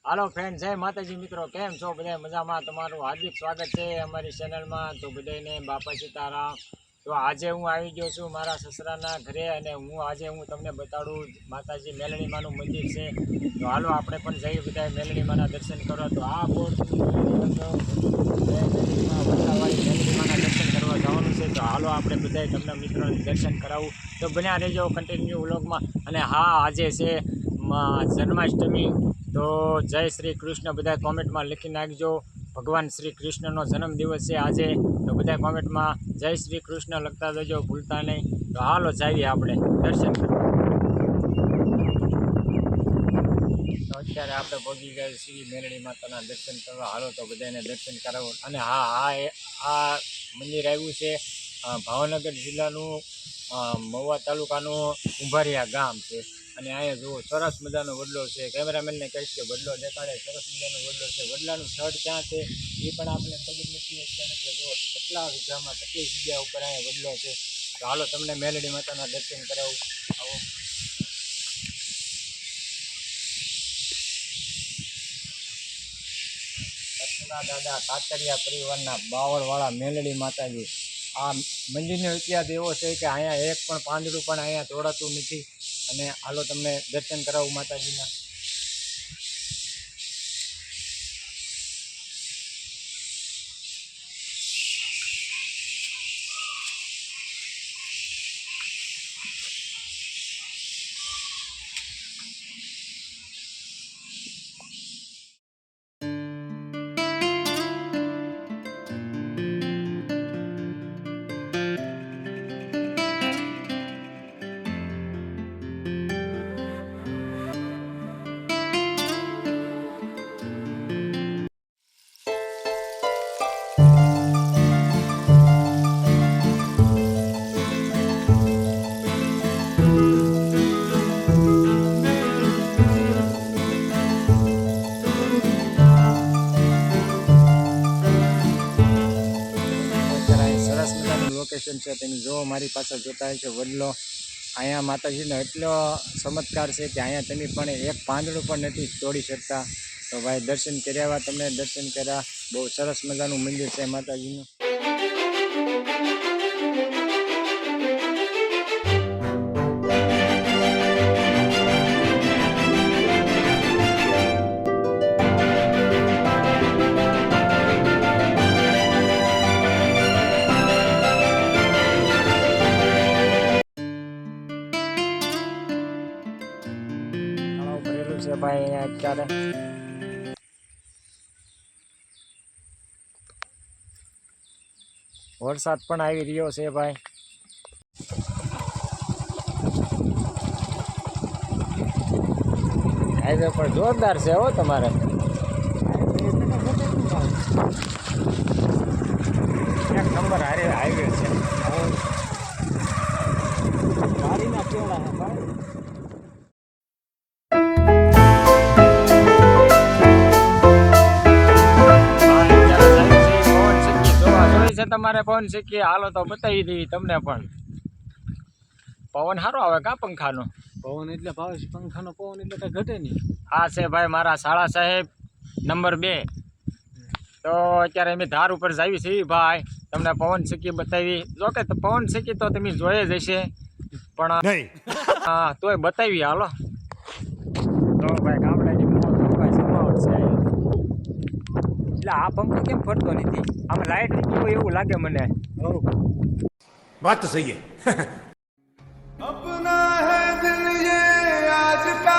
હાલો friend, જય માતાજી મિત્રો, કેમ છો બધા? મજામાં? તમારું હાર્દિક સ્વાગત છે અમારી ચેનલમાં. તો બધાને બાપા સીતારામ. તો આજે હું આવી ગયો છું મારા સસરાના ઘરે અને હું તમને બતાડું માતાજી મેલડીમાનું મંદિર છે. તો હાલો આપણે પણ જઈએ બધા મેલડીમાના દર્શન કરો. તો આ બોર્ડ મેલડીમાના દર્શન કરવા જવાનું છે. તો હાલો આપણે બધા તમને મિત્રોને દર્શન કરાવું. તો બન્યા રહેજો કન્ટિન્યુ વ્લોગમાં. અને હા, આજે છે જન્માષ્ટમી. તો જય શ્રી કૃષ્ણ બધા કોમેન્ટમાં લખી નાખજો. ભગવાન શ્રી કૃષ્ણનો જન્મદિવસ છે આજે. તો બધા કોમેન્ટમાં જય શ્રી કૃષ્ણ લખતા જજો, ભૂલતા નહીં. તો હાલો જઈએ આપણે દર્શન કરવા. તો અત્યારે આપણે પહોંચી ગયા છીએ મેલડી માતાના દર્શન કરવા. હાલો તો બધાને દર્શન કરાવો. અને હા, આ મંદિર આવ્યું છે ભાવનગર જિલ્લાનું મહુવા તાલુકાનું કુંભારિયા ગામ છે. અને અહીંયા જુઓ સરસ મજાનો વડલો છે. કેમેરામેનને કહીશ કે વડલો દેખાડે. સરસ મજાનો વડલો છે. વડલાનું સ્થળ ક્યાં છે એ પણ આપણે ખબર નથી. અત્યારે કે જુઓ કેટલા વીઘામાં કેટલી જગ્યા ઉપર અહીંયા વડલો છે. તો હાલો તમને મેલડી માતાના દર્શન કરાવું. આવો દાદા કાતરિયા પરિવારના બાવળવાળા મેલડી માતાજી. આ મંદિરનો ઇતિહાસ એવો છે કે અહીંયા એક પણ પાંદડું પણ અહીંયા તોડાતું નથી. અને હાલો તમને દર્શન કરાવું માતાજીના. લોકેશન છે તમે જો મારી પાસે જોતા હશો વડલો. અહીંયા માતાજીનો એટલો ચમત્કાર છે કે અહીંયા તમે પણ એક પાંદડું પણ નથી તોડી શકતા. તો ભાઈ દર્શન કર્યા, તમને દર્શન કર્યા. બહુ સરસ મજાનું મંદિર છે માતાજીનું. છે ભાઈ અહીંયા અત્યારે વરસાદ પણ આવી રહ્યો છે ભાઈ. હાઈવે પર જોરદાર છે હો તમારે. એક નંબર હાઈવે છે. ગાડીના કેવડા છે ભાઈ. તમારે પવન શીખી હાલો તો બતાવી દેવી તમને પણ. પવન સારો આવે કા પંખાનો? પવન એટલે ભાવે છે પંખાનો પવન એટલે કઈ ઘટે નહીં. આ છે ભાઈ મારા શાળા સાહેબ નંબર 2. તો અત્યારે અમે ધાર ઉપર જાવી છીએ ભાઈ. તમને પવન શીખી બતાવી. જોકે તો પવન શીખી તો તમે જોઈ જ હશે પણ તોય બતાવી હાલો. તો ભાઈ ગામડાની ભાઈ સમાવટ છે. એટલે આ પંખો કેમ ફરતો નથી? આમાં લાઈટ નથી હોય એવું લાગે મને. વાત તો સહી હે. अपना है दिल ये आज का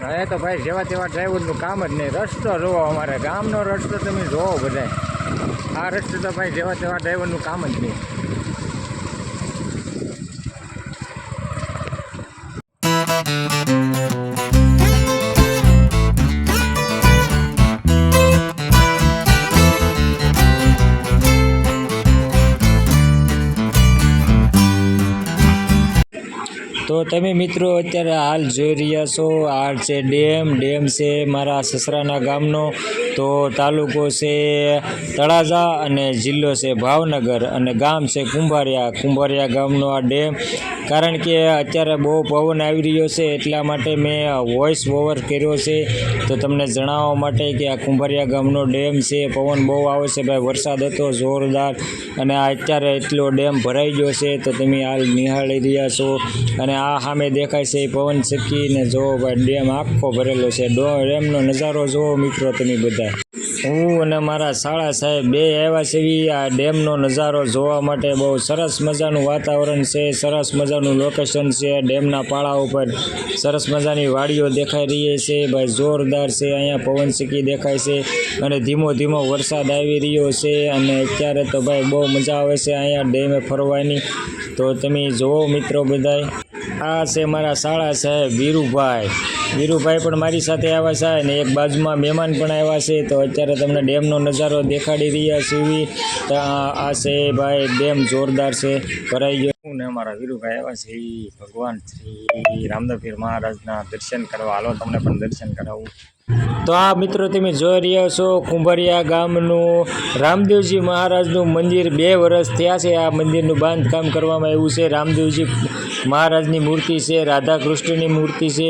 હવે તો ભાઈ જેવા તેવા ડ્રાઈવરનું કામ જ નહીં. રસ્તો જોવો, અમારે ગામનો રસ્તો તમે જોવો બધાય. આ રસ્તો તો ભાઈ જેવા તેવા ડ્રાઈવરનું કામ જ નહીં. તો તમે મિત્રો અત્યારે હાલ જોઈ રહ્યા છો, આ છે ડેમ છે મારા સસરાના ગામનો. તો તાલુકો છે તળાજા અને જિલ્લો છે ભાવનગર અને ગામ છે કુંભારિયા ગામનો આ ડેમ. કારણ કે અત્યારે બહુ પવન આવી રહ્યો છે એટલા માટે મેં વોઇસ ઓવર કર્યો છે. તો તમને જણાવવા માટે કે આ કુંભારિયા ગામનો ડેમ છે. પવન બહુ આવે છે ભાઈ, વરસાદ હતો જોરદાર અને આ અત્યારે એટલો ડેમ ભરાઈ ગયો છે. તો તમે હાલ નિહાળી રહ્યા છો અને આ સામે દેખાય છે પવન ચક્કીને જોવો ભાઈ, ડેમ આખો ભરેલો છે. ડેમનો નજારો જોવો મિત્રો તમે બધા. હું અને મારા શાળા સાહેબ બે આવ્યા છે આ ડેમનો નજારો જોવા માટે. બહુ સરસ મજાનું વાતાવરણ છે, સરસ મજાનું લોકેશન છે. ડેમના પાળા ઉપર સરસ મજાની વાડીઓ દેખાઈ રહી છે ભાઈ, જોરદાર છે. અહીંયા પવન ચક્કી દેખાય છે અને ધીમો ધીમો વરસાદ આવી રહ્યો છે અને અત્યારે તો ભાઈ બહુ મજા આવે છે અહીંયા ડેમે ફરવાની. તો તમે જુઓ મિત્રો બધાય. આ છે મારા શાળા સાહેબ વીરુભાઈ પણ મારી સાથે આવ્યા છે અને એક બાજુમાં મહેમાન પણ આવ્યા છે. તો અત્યારે તમને ડેમનો નજારો દેખાડી રહ્યા છીએ. તો આ છે ભાઈ ડેમ જોરદાર છે, ભરાઈ ગયો. ને અમારા વીરુભાઈ આવ્યા છે ભગવાન શ્રી રામદેવપીર મહારાજના દર્શન કરવા. હાલો તમને પણ દર્શન કરાવું. તો આ મિત્રો તમે જોઈ રહ્યા છો કુંભારિયા ગામનું રામદેવજી મહારાજનું મંદિર. 2 વર્ષ થયા છે આ મંદિરનું બાંધકામ કરવામાં આવ્યું છે. રામદેવજી મહારાજની મૂર્તિ છે, રાધા કૃષ્ણની મૂર્તિ છે.